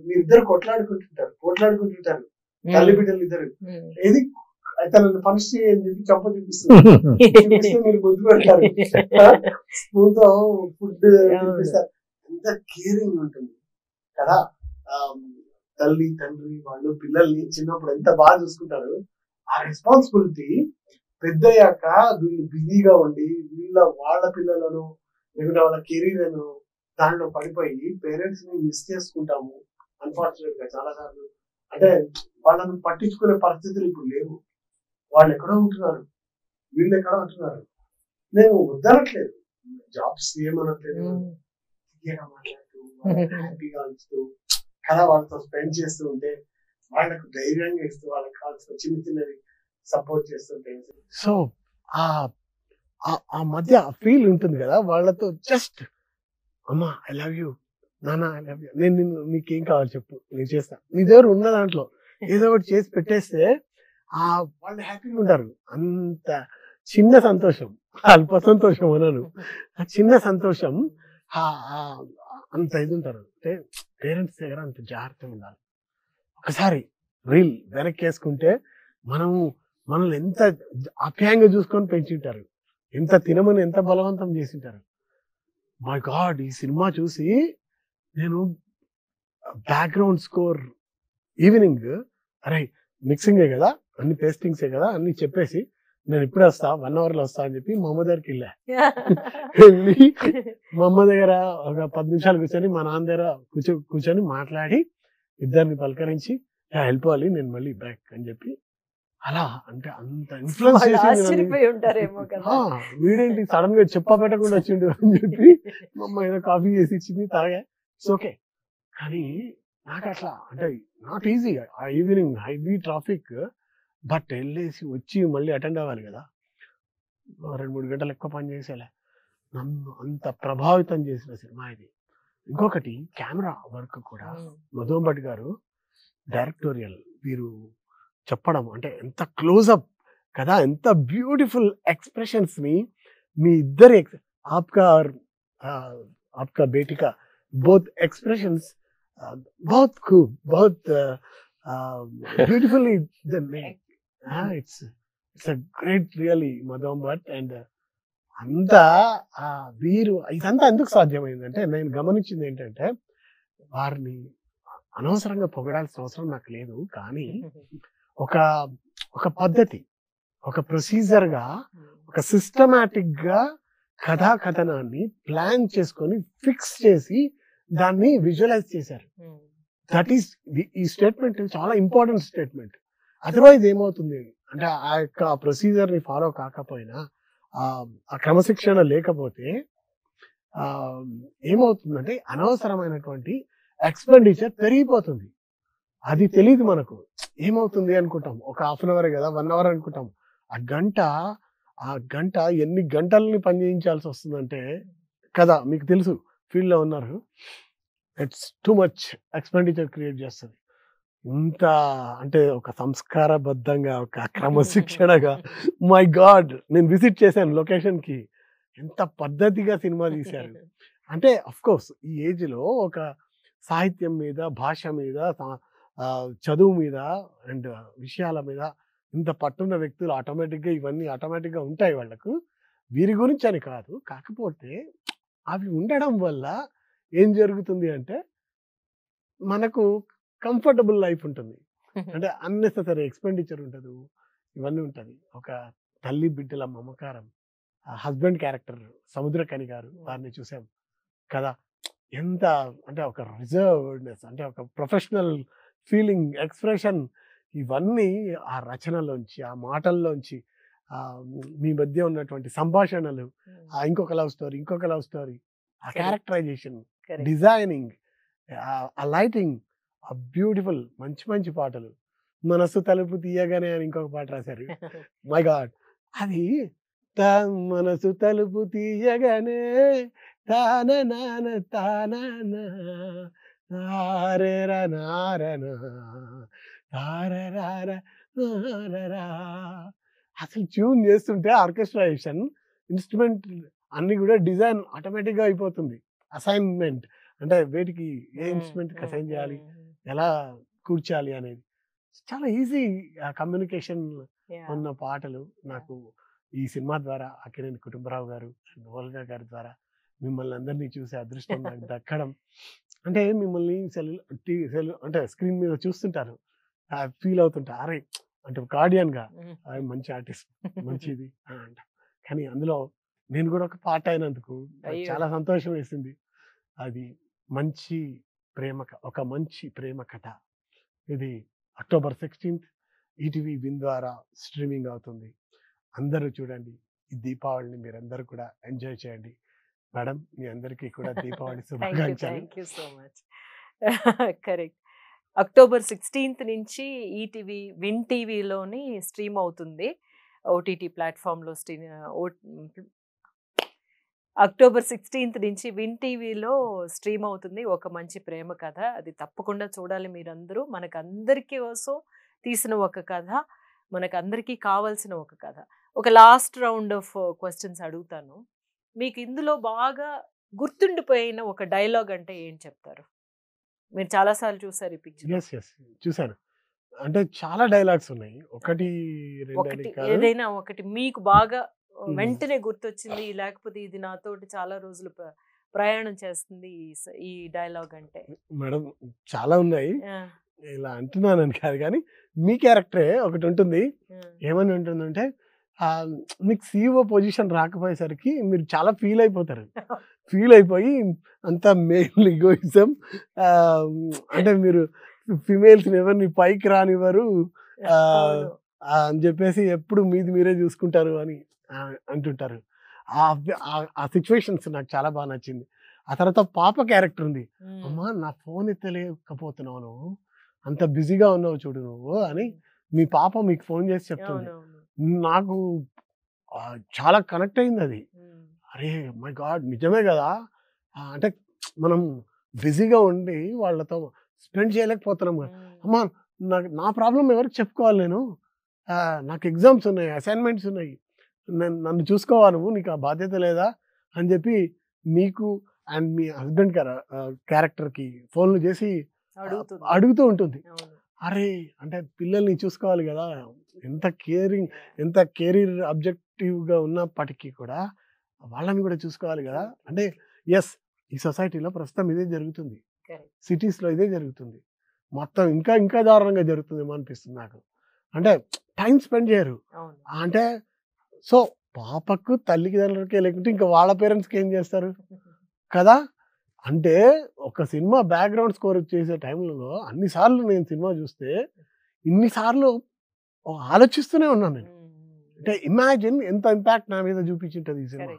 S5: మీరిద్దరు కొట్లాడుకుంటుంటారు తల్లి బిడ్డలు ఇద్దరు. ఏది అయితే నన్ను పనిష్ చేయని చెప్పి చంప చూపిస్తే మీరు గుర్తు పెడతారు, స్పూన్ తో ఫుడ్ చూపిస్తారు. ఎంత కేరింగ్ ఉంటుంది కదా. తల్లి తండ్రి వాళ్ళు పిల్లల్ని చిన్నప్పుడు ఎంత బాగా చూసుకుంటారు. ఆ రెస్పాన్సిబిలిటీ పెద్దయ్యాక వీళ్ళు బిజీగా ఉండి వాళ్ళ పిల్లలను లేకుంటే వాళ్ళ కెరీర్లను దాంట్లో పడిపోయి పేరెంట్స్ ని మిస్ చేసుకుంటాము అన్ఫార్చునేట్ గా చాలా సార్లు. అంటే వాళ్ళను పట్టించుకునే పరిస్థితులు ఇప్పుడు లేవు. వాళ్ళు ఎక్కడో ఉంటున్నారు, వీళ్ళు ఎక్కడో ఉంటున్నారు. నేను వద్దనట్లేదు, జాబ్స్ ఏమనట్లేదు, మాట్లాడుతూ హ్యాపీగా ఉంచుతూ కదా వాళ్ళతో స్పెండ్ చేస్తూ ఉంటే, వాళ్ళకు ధైర్యంగా ఇస్తూ, వాళ్ళకి కావాల్సిన చిన్న చిన్నవి సపోర్ట్ చేస్తుంటే, సో ఆ మధ్య ఫీల్ ఉంటుంది కదా వాళ్ళతో. జస్ట్ అమ్మా ఐ లవ్ యూ, నాన్న ఐ లవ్ యూ, నేను నీకేం కావాలి చెప్పు నేను చేస్తా, నీ దగ్గర ఉన్న దాంట్లో ఏదో ఒకటి చేసి పెట్టేస్తే వాళ్ళు హ్యాపీగా ఉంటారు. అంత చిన్న సంతోషం, అల్ప సంతోషం అనను, చిన్న సంతోషం అంత ఇది ఉంటారు. అంటే పేరెంట్స్ దగ్గర అంత జాగ్రత్తగా ఉండాలి. ఒకసారి రీల్ వెనక్కి వేసుకుంటే మనల్ని ఎంత ఆప్యాయంగా చూసుకొని పెంచుంటారు, ఎంత తినమని ఎంత బలవంతం చేసింటారు. మై గాడ్, ఈ సినిమా చూసి నేను బ్యాక్గ్రౌండ్ స్కోర్ ఈవినింగ్ అరే మిక్సింగే కదా, అన్ని పేస్టింగ్సే కదా అన్ని చెప్పేసి నేను ఇప్పుడే వస్తా 1 hour లో వస్తా అని చెప్పి మా అమ్మ దగ్గరికి వెళ్ళి మా అమ్మ దగ్గర ఒక 10 నిమిషాలు కూర్చొని మా నాన్న దగ్గర కూర్చొని మాట్లాడి ఇద్దరిని పలకరించి వెళ్ళిపోవాలి నేను మళ్ళీ బ్యాక్ అని చెప్పి, అలా అంటే అంత ఇన్ఫ్లుయెన్స్ చేసి వీడేంటి సడన్ గా చెప్పా పెట్టకుండా వచ్చిండు అని చెప్పి మా అమ్మ ఏదో కాఫీ చేసి ఇచ్చింది, తాగా, ఇట్స్ ఓకే. కానీ నాకు అట్లా అంటే నాట్ ఈజీ. ఆ ఈవినింగ్ హైవీ ట్రాఫిక్, బట్ వెళ్ళేసి వచ్చి మళ్ళీ అటెండ్ అవ్వాలి కదా, 2-3 గంటలు ఎక్కువ పని చేసేలా. నన్ను అంత ప్రభావితం చేసిన సినిమా ఇది. ఇంకొకటి కెమెరా వర్క్ కూడా మధువన్ భట్ గారు డైరెక్టోరియల్ వీరు చెప్పడం అంటే ఎంత క్లోజ్అప్ కదా, ఎంత బ్యూటిఫుల్ ఎక్స్ప్రెషన్స్ ని మీ ఇద్దరి आपका बेटी का both expressions बहुत खूब बहुत beautifully they made. It's a great really Madhwan Bhatt and అంతా వీరు ఇదంతా ఎందుకు సాధ్యమైందంటే నేను గమనించింది ఏంటంటే వారిని అనవసరంగా పొగడాల్సిన అవసరం నాకు లేదు, కానీ ఒక పద్ధతి, ఒక ప్రొసీజర్ గా, ఒక సిస్టమాటిక్ గా కథాకథనాన్ని ప్లాన్ చేసుకొని ఫిక్స్ చేసి దాన్ని విజువలైజ్ చేశారు. దట్ ఈస్ ఈ స్టేట్మెంట్ చాలా ఇంపార్టెంట్ స్టేట్మెంట్. అదర్వైజ్ ఏమవుతుంది అంటే ఆ యొక్క ప్రొసీజర్ ని ఫాలో కాకపోయినా, ఆ క్రమశిక్షణ లేకపోతే ఏమవుతుందంటే అనవసరమైనటువంటి ఎక్స్పెండిచర్ పెరిగిపోతుంది. అది తెలియదు మనకు. ఏమవుతుంది అనుకుంటాం, ఒక హాఫ్ అన్ అవర్ కదా 1 hour అనుకుంటాం. ఆ గంట ఎన్ని గంటలని పని చేయించాల్సి వస్తుందంటే కదా, మీకు తెలుసు, ఫీల్డ్ లో ఉన్నారు. It's too much expenditure create చేస్తుంది. ఇంత అంటే ఒక సంస్కారబద్ధంగా, ఒక క్రమశిక్షణగా, మై గాడ్, నేను విజిట్ చేశాను లొకేషన్ కి, ఎంత పద్ధతిగా సినిమా తీశారు. అంటే అఫ్ కోర్స్ ఈ ఏజ్ లో ఒక సాహిత్యం మీద, భాష మీద, చదువు మీద అండ్ విషయాల మీద ఇంత పట్టున్న వ్యక్తులు ఆటోమేటిక్గా ఇవన్నీ ఆటోమేటిక్గా ఉంటాయి వాళ్ళకు. వీరి గురించి అని కాదు, కాకపోతే అవి ఉండడం వల్ల ఏం జరుగుతుంది అంటే మనకు కంఫర్టబుల్ లైఫ్ ఉంటుంది. అంటే అన్నెసెసరీ ఎక్స్పెండిచర్ ఉండదు, ఇవన్నీ ఉంటుంది. ఒక తల్లి బిడ్డల మమకారం, హస్బెండ్ క్యారెక్టర్ సముద్రకని గారు, వారిని చూసాం కదా, ఎంత అంటే ఒక రిజర్వ్డ్నెస్, అంటే ఒక ప్రొఫెషనల్ ఫీలింగ్, ఎక్స్ప్రెషన్, ఇవన్నీ ఆ రచనలోంచి, ఆ మాటల్లోంచి, మీ మధ్య ఉన్నటువంటి సంభాషణలు, ఇంకొక లవ్ స్టోరీ, ఆ క్యారెక్టరైజేషన్, డిజైనింగ్, ఆ లైటింగ్, ఆ బ్యూటిఫుల్ మంచి పాటలు. మనసు తలుపు తీయగానే అని ఇంకొక పాట రాశారు. మై గాడ్, అది మనసు తలుపు తీయగానే అసలు ట్యూన్ చేస్తుంటే ఆర్కెస్ట్రేషన్, ఇన్స్ట్రుమెంట్ అన్ని కూడా డిజైన్ ఆటోమేటిక్ గా అయిపోతుంది. అసైన్మెంట్ అంటే వేటికి ఏ ఇన్స్ట్రుమెంట్ అసైన్ చేయాలి, ఎలా కూర్చాలి అనేది చాలా ఈజీ. కమ్యూనికేషన్ ఉన్న పాటలు నాకు ఈ సినిమా ద్వారా అక్కినేని కుటుంబరావు గారు, ఓల్గా గారి ద్వారా మిమ్మల్ని అందరినీ చూసే అదృష్టం నాకు దక్కడం. అంటే మిమ్మల్ని అంటే స్క్రీన్ మీద చూస్తుంటారు, ఫీల్ అవుతుంటా, అరే అంటే ఒక ఆడియన్ గా మంచి ఆర్టిస్ట్, మంచిది అంట. కానీ అందులో నేను కూడా ఒక పార్ట్ అయినందుకు చాలా సంతోషం వేసింది. అది ఒక మంచి ప్రేమ కథ. ఇది October 16th ఈటీవీ విన్ ద్వారా స్ట్రీమింగ్ అవుతుంది. అందరూ చూడండి. ఈ దీపావళిని మీరందరూ కూడా ఎంజాయ్ చేయండి. మేడం, మీ అందరికీ కూడా దీపావళి శుభాకాంక్షలు.
S1: Thank you so much. Correct. October 16th నుంచి ఈటీవీ విన్ టీవీలోని స్ట్రీమ్ అవుతుంది, ఓటీటీ ప్లాట్ఫామ్లో October 16th నుంచి విన్ టీవీలో స్ట్రీమ్ అవుతుంది ఒక మంచి ప్రేమ కథ. అది తప్పకుండా చూడాలి మీరందరూ. మనకందరికీ కోసం తీసిన ఒక కథ, మనకందరికీ కావాల్సిన ఒక కథ. ఒక లాస్ట్ రౌండ్ ఆఫ్ క్వశ్చన్స్ అడుగుతాను. మీకు ఇందులో బాగా గుర్తుండిపోయిన ఒక డైలాగ్ అంటే ఏం చెప్తారు? మీరు చాలాసార్లు చూసారు ఈ పిక్చర్.
S5: చూసాను. అంటే చాలా డైలాగ్స్ ఉన్నాయి, ఒకటి
S1: ఏదైనా ఒకటి మీకు బాగా వెంటనే గుర్తొచ్చింది, లేకపోతే ఇది నాతోటి చాలా రోజులు ప్రయాణం చేస్తుంది ఈ డైలాగ్ అంటే?
S5: మేడం చాలా ఉన్నాయి, ఇలా అంటున్నానని కాదు, కానీ మీ క్యారెక్టరే ఒకటి ఉంటుంది. ఏమని ఉంటుందంటే, మీకు CEO పొజిషన్ రాకపోయేసరికి మీరు చాలా ఫీల్ అయిపోయి అంత మేల్ ఈగోయిజం, అంటే మీరు ఫిమేల్స్ ఎవరిని పైకి రానివ్వరు అని చెప్పేసి ఎప్పుడు మీరే చూసుకుంటారు అని అంటుంటారు. ఆ సిచ్యువేషన్స్ నాకు చాలా బాగా నచ్చింది. ఆ తర్వాత పాప క్యారెక్టర్ ఉంది. అమ్మా, నా ఫోన్ ఎత్తలేకపోతున్నావు, నువ్వు అంత బిజీగా ఉన్నావు చూడు నువ్వు అని మీ పాప మీకు ఫోన్ చేసి చెప్తుంది. నాకు చాలా కనెక్ట్ అయింది అది. అరే మై గాడ్ నిజమే కదా, అంటే మనం బిజీగా ఉండి వాళ్ళతో స్పెండ్ చేయలేకపోతున్నాం కదా. అమ్మా నా ప్రాబ్లం ఎవరికి చెప్పుకోవాలి నేను, నాకు ఎగ్జామ్స్ ఉన్నాయి, అసైన్మెంట్స్ ఉన్నాయి, నన్ను చూసుకోవాలి నువ్వు, నీకు ఆ బాధ్యత లేదా అని చెప్పి మీకు అండ్ మీ హస్బెండ్ క్యారెక్టర్కి ఫోన్లు చేసి అడుగుతూ ఉంటుంది. అరే అంటే పిల్లల్ని చూసుకోవాలి కదా, ఎంత కెరీర్ అబ్జెక్టివ్గా ఉన్నప్పటికీ కూడా వాళ్ళని కూడా చూసుకోవాలి కదా. అంటే ఎస్, ఈ సొసైటీలో ప్రస్తుతం ఇదే జరుగుతుంది, సిటీస్లో ఇదే జరుగుతుంది, మొత్తం ఇంకా ఇంకా దారుణంగా జరుగుతుందేమో అనిపిస్తుంది నాకు. అంటే టైం స్పెండ్ చేయరు. అంటే సో పాపకు తల్లికి తండ్రికి లేకుంటే ఇంకా వాళ్ళ పేరెంట్స్కి ఏం చేస్తారు కదా. అంటే ఒక సినిమా బ్యాక్గ్రౌండ్ స్కోర్ చేసే టైంలో అన్నిసార్లు నేను సినిమా చూస్తే ఇన్నిసార్లు ఆలోచిస్తూనే ఉన్నాను నేను. అంటే ఇమాజిన్ ఎంత ఇంపాక్ట్ నా మీద చూపించింటుంది ఈ సినిమా.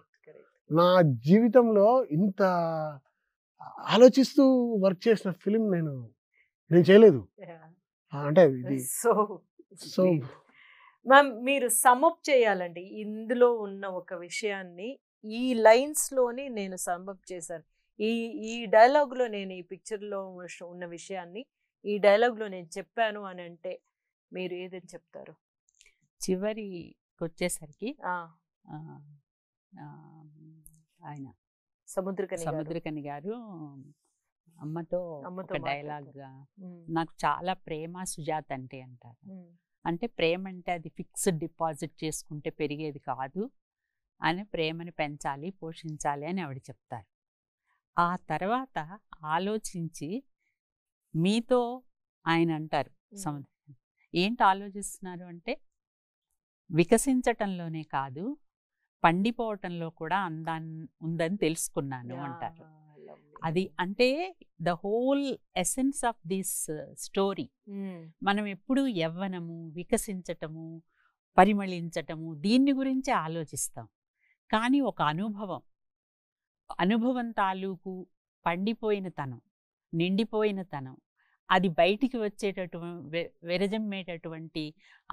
S5: నా జీవితంలో ఇంత ఆలోచిస్తూ వర్క్ చేసిన ఫిలిం నేను చేయలేదు. అంటే ఇది సో
S1: మ్యామ్ మీరు సమ్అప్ చేయాలండి ఇందులో ఉన్న ఒక విషయాన్ని, ఈ లైన్స్లోని నేను సమ్అప్ చేశాను. ఈ డైలాగ్లో నేను ఈ పిక్చర్లో ఉన్న విషయాన్ని ఈ డైలాగ్లో నేను చెప్పాను అని అంటే మీరు ఏదని చెప్తారు?
S4: చివరికి వచ్చేసరికి ఆయన సముద్రకని గారు అమ్మతో ఒక డైలాగ్గా, నాకు చాలా ప్రేమ సుజాత అంటే అంటారు. అంటే ప్రేమ అంటే అది ఫిక్స్డ్ డిపాజిట్ చేసుకుంటే పెరిగేది కాదు అని, ప్రేమని పెంచాలి పోషించాలి అని ఆవిడ చెప్తారు. ఆ తర్వాత ఆలోచించి మీతో ఆయన అంటారు సముద్రం, ఏంటి ఆలోచిస్తున్నారు అంటే వికసించటంలోనే కాదు పండిపోవటంలో కూడా ఉందని తెలుసుకున్నాను అంటారు. అది అంటే the whole essence of this story. మనం ఎప్పుడు యవ్వనము, వికసించటము, పరిమళించటము దీన్ని గురించి ఆలోచిస్తాం. కానీ ఒక అనుభవం తాలూకు పండిపోయిన తనం, నిండిపోయిన తనం, అది బయటికి విరజమ్మేటటువంటి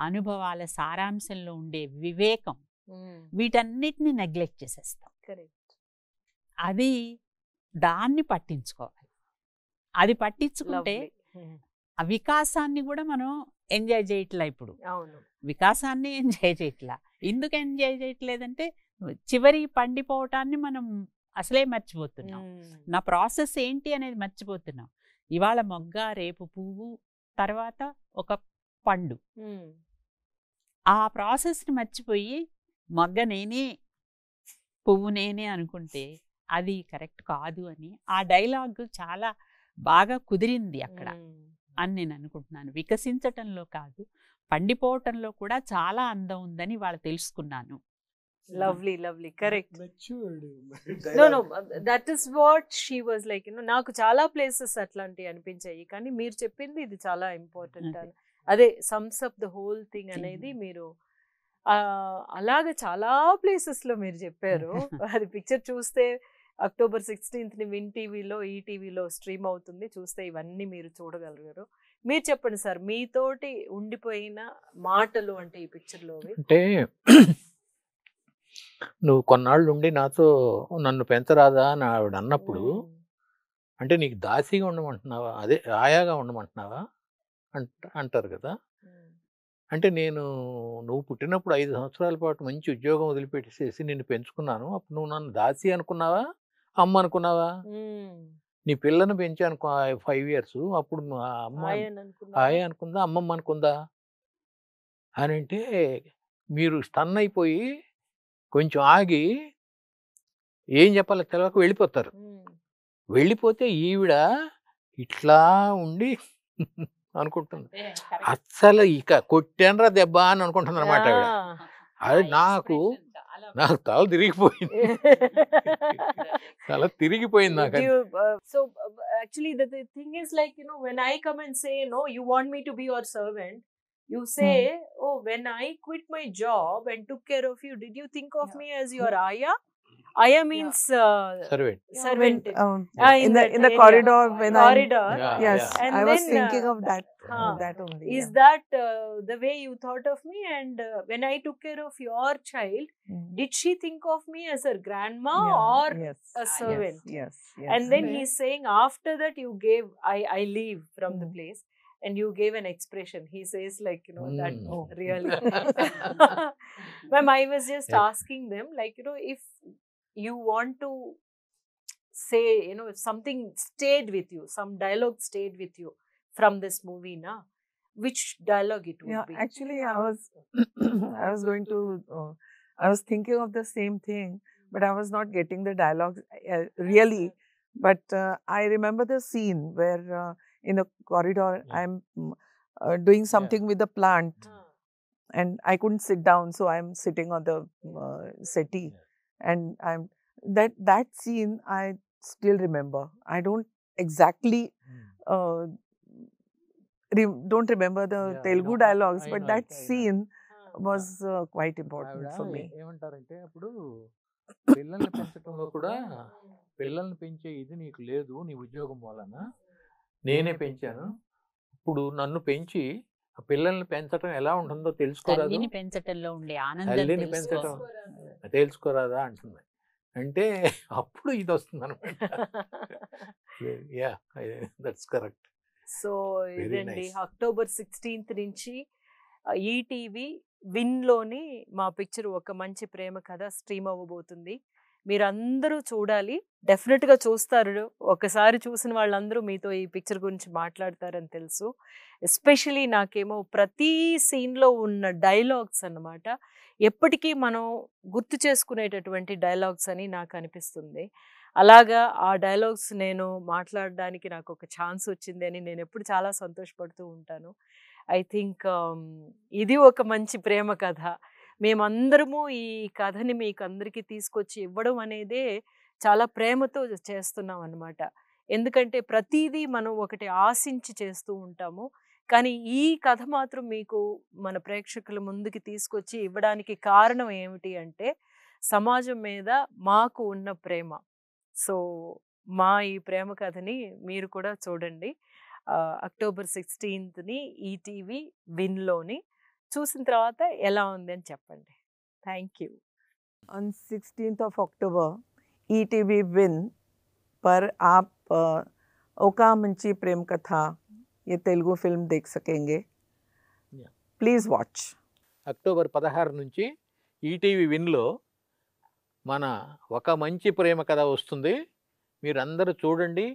S4: అనుభవాల సారాంశంలో ఉండే వివేకం, వీటన్నిటిని నెగ్లెక్ట్ చేసేస్తాం. అది దాన్ని పట్టించుకోవాలి. అది పట్టించుకుంటే ఆ వికాసాన్ని కూడా మనం ఎంజాయ్ చేయట్లా. ఇప్పుడు వికాసాన్ని ఎంజాయ్ చేయట్లా. ఎందుకు ఎంజాయ్ చేయట్లేదంటే చివరి పండిపోవటాన్ని మనం అసలే మర్చిపోతున్నాం. నా ప్రాసెస్ ఏంటి అనేది మర్చిపోతున్నాం. ఇవాళ మొగ్గ, రేపు పువ్వు, తర్వాత ఒక పండు. ఆ ప్రాసెస్ని మర్చిపోయి మొగ్గ నేనే, పువ్వు నేనే అనుకుంటే అది కరెక్ట్ కాదు అని ఆ డైలాగ్ చాలా బాగా కుదిరింది అక్కడ అని నేను అనుకుంటున్నాను. వికసించటంలో కాదు పండిపోవటంలో కూడా చాలా అందం ఉందని వాళ్ళు తెలుసుకున్నాను.
S1: Lovely, correct. No, that is what she was like. నాకు చాలా ప్లేసెస్ అట్లాంటివి అనిపించాయి, కానీ మీరు చెప్పింది ఇది చాలా ఇంపార్టెంట్. అదే sums up the whole thing అనేది మీరు అలాగే చాలా ప్లేసెస్లో మీరు చెప్పారు. అది పిక్చర్ చూస్తే October 16th విన్ టీవీలో, ఈటీవీలో స్ట్రీమ్ అవుతుంది. చూస్తే ఇవన్నీ మీరు చూడగలిగారు. మీరు చెప్పండి సార్, మీతోటి ఉండిపోయిన మాటలు అంటే ఈ పిక్చర్లో.
S3: అంటే నువ్వు కొన్నాళ్ళు ఉండి నాతో నన్ను పెంచరాదా అని ఆవిడ అన్నప్పుడు, అంటే నీకు దాసిగా ఉండమంటున్నావా, అదే ఆయాగా ఉండమంటున్నావా అంటారు కదా. అంటే నువ్వు పుట్టినప్పుడు 5 సంవత్సరాల పాటు మంచి ఉద్యోగం వదిలిపెట్టేసేసి నిన్ను పెంచుకున్నాను. అప్పుడు నువ్వు నన్ను దాసి అనుకున్నావా, అమ్మ అనుకున్నావా? నీ పిల్లని పెంచాను 5 years, అప్పుడు అమ్మ ఆయ అనుకుందా, అమ్మమ్మ అనుకుందా అని అంటే మీరు స్టన్ అయిపోయి కొంచెం ఆగి ఏం చెప్పాలో తెలియక వెళ్ళిపోతారు. వెళ్ళిపోతే ఈవిడ ఇట్లా ఉండి అనుకుంటుంది, అస్సలు ఇక కొట్టానరా దెబ్బ అని అనుకుంటుంది అనమాట ఆవిడ. అది నాకు తల తిరిగిపోయింది, తల తిరిగిపోయింది నాకు.
S1: So actually the thing is like, when I come and say, no, you want me to be your servant, you say, oh, when I quit my job and took care of you, did you think of me as your Aya? Aya means
S3: Servant.
S1: servant.
S2: In the
S1: area.
S2: corridor when
S1: Corridor.
S2: yes,
S1: And
S2: I was
S1: then,
S2: thinking of that.
S1: huh,
S2: That only.
S1: Is that the way you thought of me? And when I took care of your child, did she think of me as her grandma or
S2: yes,
S1: a servant?
S2: Yes.
S1: And then he's saying after that you gave, I leave from the place, and you gave an expression. He says like, that really. Ma'am, I was just asking them like, if you want to say, if something stayed with you, some dialogue stayed with you from this movie, which dialogue it would be?
S2: Actually, I was going to, I was thinking of the same thing, but I was not getting the dialogue really. But I remember the scene where in the corridor, I'm doing something with the plant, and I couldn't sit down, so I'm sitting on the settee, and that scene I still remember. I don't exactly don't remember the Telugu dialogues, but that scene was quite important for me.
S3: ఏమంటారంటే అప్పుడు పిల్లల్ని పెంచడంలో కూడా పిల్లల్ని పెంచే ఇది నీకు లేదు, నీ ఉద్యోగం వలన నేనే పెంచాను. ఇప్పుడు నన్ను పెంచి ఆ పిల్లల్ని పెంచడం ఎలా ఉంటుందో తెలుసుకోరాదు,
S4: తల్లిని పెంచటంలో ఉండే ఆనందం
S3: తల్లిని పెంచడం తెలుసుకోరాదా అంటుంది. అంటే అప్పుడు ఇది వస్తుంది అనమాట. That's correct.
S1: సో
S3: Very
S1: ఇదండి
S3: nice.
S1: అక్టోబర్ 16th నుంచి ఈటీవీ విన్లోని మా పిక్చర్ ఒక మంచి ప్రేమ కథ స్ట్రీమ్ అవ్వబోతుంది. మీరందరూ చూడాలి, డెఫినెట్గా చూస్తారు. ఒకసారి చూసిన వాళ్ళందరూ మీతో ఈ పిక్చర్ గురించి మాట్లాడతారని తెలుసు. ఎస్పెషలీ నాకేమో ప్రతి సీన్లో ఉన్న డైలాగ్స్ అన్నమాట ఎప్పటికీ మనం గుర్తు చేసుకునేటటువంటి డైలాగ్స్ అని నాకు అనిపిస్తుంది. అలాగా ఆ డైలాగ్స్ నేను మాట్లాడడానికి నాకు ఒక ఛాన్స్ వచ్చింది అని నేను ఎప్పుడు చాలా సంతోషపడుతూ ఉంటాను. ఐ థింక్ ఇది ఒక మంచి ప్రేమ కథ. మేమందరము ఈ కథని మీకు అందరికీ తీసుకొచ్చి ఇవ్వడం అనేదే చాలా ప్రేమతో చేస్తున్నాం అన్నమాట. ఎందుకంటే ప్రతిదీ మనం ఒకటి ఆశించి చేస్తూ ఉంటాము, కానీ ఈ కథ మాత్రం మీకు మన ప్రేక్షకుల ముందుకి తీసుకొచ్చి ఇవ్వడానికి కారణం ఏమిటి అంటే సమాజం మీద మాకు ఉన్న ప్రేమ. సో మా ఈ ప్రేమ కథని మీరు కూడా చూడండి. అక్టోబర్ 16th ఈటీవీ విన్లోని చూసిన తర్వాత ఎలా ఉంది అని చెప్పండి. Thank you.
S2: On 16th of October, ETV Win पर आप ओका मंची प्रेम कथा ये तेलुगु फिल्म देख सकेंगे. Please watch.
S3: అక్టోబర్ 16 నుంచి ఈటీవీ విన్లో మన ఒక మంచి ప్రేమ కథ వస్తుంది. మీరు అందరూ చూడండి,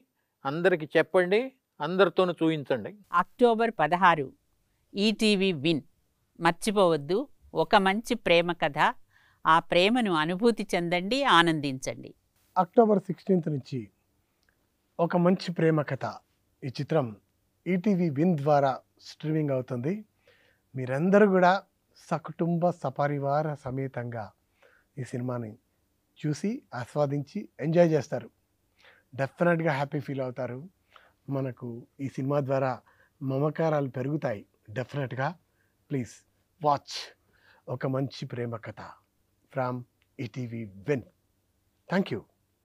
S3: అందరికి చెప్పండి, అందరితోనూ చూపించండి.
S4: October 16 ETV win. మర్చిపోవద్దు, ఒక మంచి ప్రేమ కథ. ఆ ప్రేమను అనుభూతి చెందండి, ఆనందించండి.
S5: అక్టోబర్ 16th నుంచి ఒక మంచి ప్రేమ కథ ఈ చిత్రం ఈటీవీ విన్ ద్వారా స్ట్రీమింగ్ అవుతుంది. మీరందరూ కూడా సకుటుంబ సపరివార సమేతంగా ఈ సినిమాని చూసి ఆస్వాదించి ఎంజాయ్ చేస్తారు. డెఫినెట్గా హ్యాపీ ఫీల్ అవుతారు. మనకు ఈ సినిమా ద్వారా మమకారాలు పెరుగుతాయి. డెఫినెట్గా ప్లీజ్ వాచ్ ఒక మంచి ప్రేమ కథ from ETV win. Thank you.